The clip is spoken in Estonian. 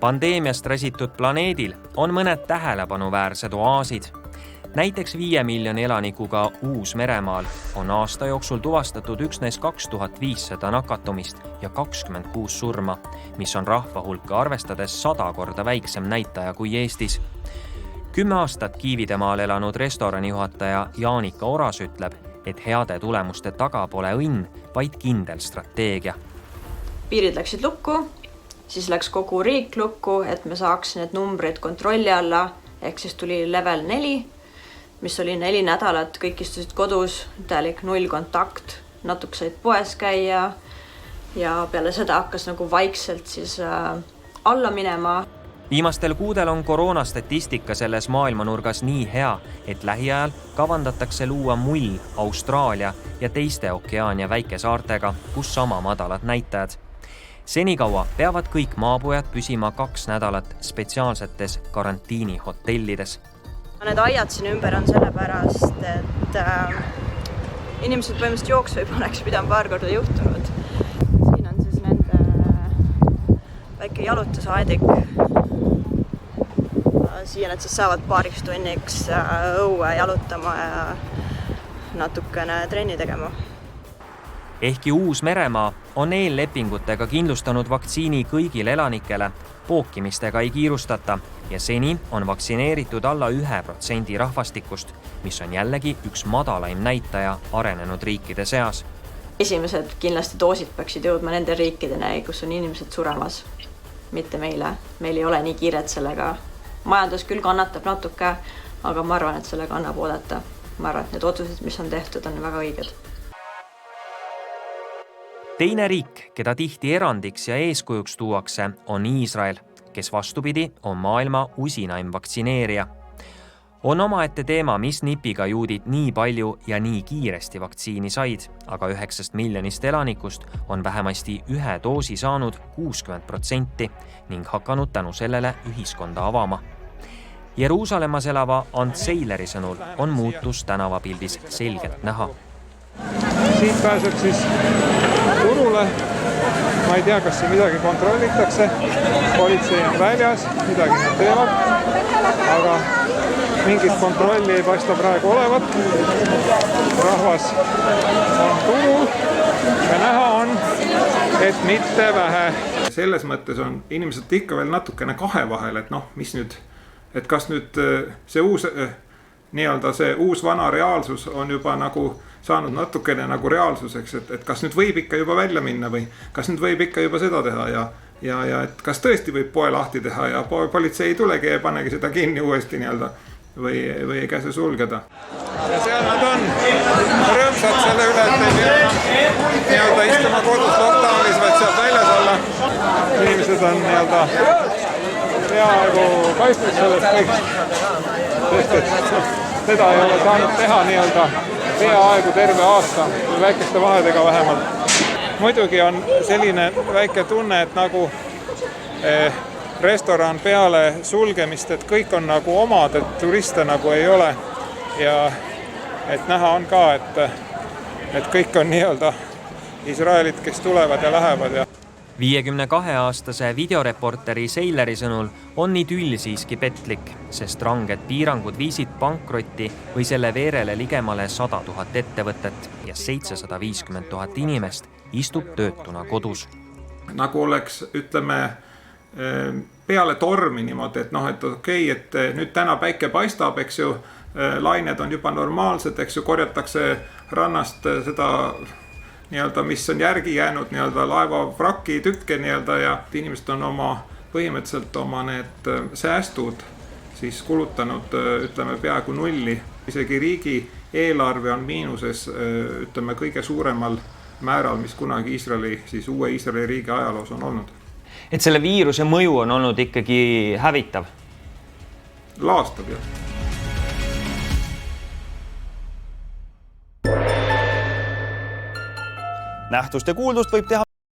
Pandeemiast räsitud planeedil on mõned tähelepanuväärsed oaasid. Näiteks 5 miljoni elanikuga Uus-Meremaal on aasta jooksul tuvastatud üksnes 2500 nakatumist ja 26 surma, mis on rahva hulka arvestades 100 korda väiksem näitaja kui Eestis. 10 aastat Kiividemaal elanud restoranijuhataja Jaanika Oras ütleb, et heade tulemuste taga pole õnn, vaid kindel strateegia. Piirid läksid lukku, siis läks kogu riik lukku, et me saaks need numbrid kontrolli alla, ehk siis tuli level 4, mis oli 4 nädalat, kõik istusid kodus, täielik 0 kontakt, natuke said poes käia ja peale seda hakkas nagu vaikselt siis alla minema. Viimastel kuudel on koroonastatistika selles maailmanurgas nii hea, et lähiajal kavandatakse luua mull Austraalia ja teiste Okeaania väikesaartega, kus sama madalad näitajad. Senikaua peavad kõik maapujad püsima 2 nädalat spetsiaalsetes karantiinihotellides. Need aiad siin ümber on sellepärast, et inimesed põhimõtteliselt jooksu ei paneks, mida on paar korda juhtunud. Siin on siis nende väike jalutusaedik. Siia nad siis saavad paariks tunniks õue jalutama ja natukene trenni tegema. Ehkki Uus-Meremaa on eellepingutega kindlustanud vaktsiini kõigile elanikele, pookimistega ei kiirustata ja seni on vaktsineeritud alla 1% rahvastikust, mis on jällegi üks madalaim näitaja arenenud riikide seas. Esimesed kindlasti doosid peaksid jõudma nende riikideni, kus on inimesed suremas, mitte meile. Meil ei ole nii kiiret sellega. Majandus küll kannatab natuke, aga ma arvan, et sellega annab oodata. Ma arvan, et need otsused, mis on tehtud, on väga õiged. Teine riik, keda tihti erandiks ja eeskujuks tuuakse, on Iisrael, kes vastupidi on maailma usinaim vaktsineerija. On omaette teema, mis nipiga juudid nii palju ja nii kiiresti vaktsiini said, aga 9 miljonist elanikust on vähemasti 1 doosi saanud 60% ning hakanud tänu sellele ühiskonda avama. Jeruusalemmas elava Ant Seileri sõnul on muutus tänavapildis selgelt näha. Siit pääseb siis turule. Ma ei tea, kas siin midagi kontrollitakse. Politsei on väljas, midagi nad teevad. Aga mingit kontrolli ei paista praegu olevat. Rahvas on turul ja näha on, et mitte vähe. Selles mõttes on inimesed ikka veel natukene kahe vahel, et mis nüüd, et kas nüüd see uus vana reaalsus on juba nagu saanud natukene nagu reaalsuseks, et kas nüüd võib ikka juba välja minna või kas nüüd võib ikka juba seda teha ja et kas tõesti võib poe lahti teha ja politsei ei tulegi ja panegi seda kinni uuesti või ei käse sulgeda. Ja seal nad on rõõmsad selle üle, et ei istuma kodus lockdownis, vaid sealt väljas olla. Inimesed on peaaegu kaitstud sellest kõigist, sest et seda ei ole saanud teha peaaegu terve aasta, väikeste vahedega vähemalt. Muidugi on selline väike tunne, et nagu restoran peale sulgemist, et kõik on nagu omad, et turiste nagu ei ole. Ja et näha on ka, et kõik on Iisraelid, kes tulevad ja lähevad. 52-aastase videoreporteri Seileri sõnul on idüll siiski petlik, sest ranged piirangud viisid pankrotti või selle veerele ligemale 100 000 ettevõtet ja 750 000 inimest istub töötuna kodus. Nagu oleks, ütleme, peale tormi niimoodi, et okei, et nüüd täna päike paistab, eks ju, lained on juba normaalsed, eks ju, korjatakse rannast seda mis on järgi jäänud laeva vraki tükke ja inimesed on põhimõtteliselt oma need säästud siis kulutanud, ütleme, peaaegu nulli. Isegi riigi eelarve on miinuses, ütleme, kõige suuremal määral, mis kunagi siis uue Iisraeli riigi ajaloos on olnud. Et selle viiruse mõju on olnud ikkagi hävitav? Laastav, jah. Nähtust ja kuuldust võib teha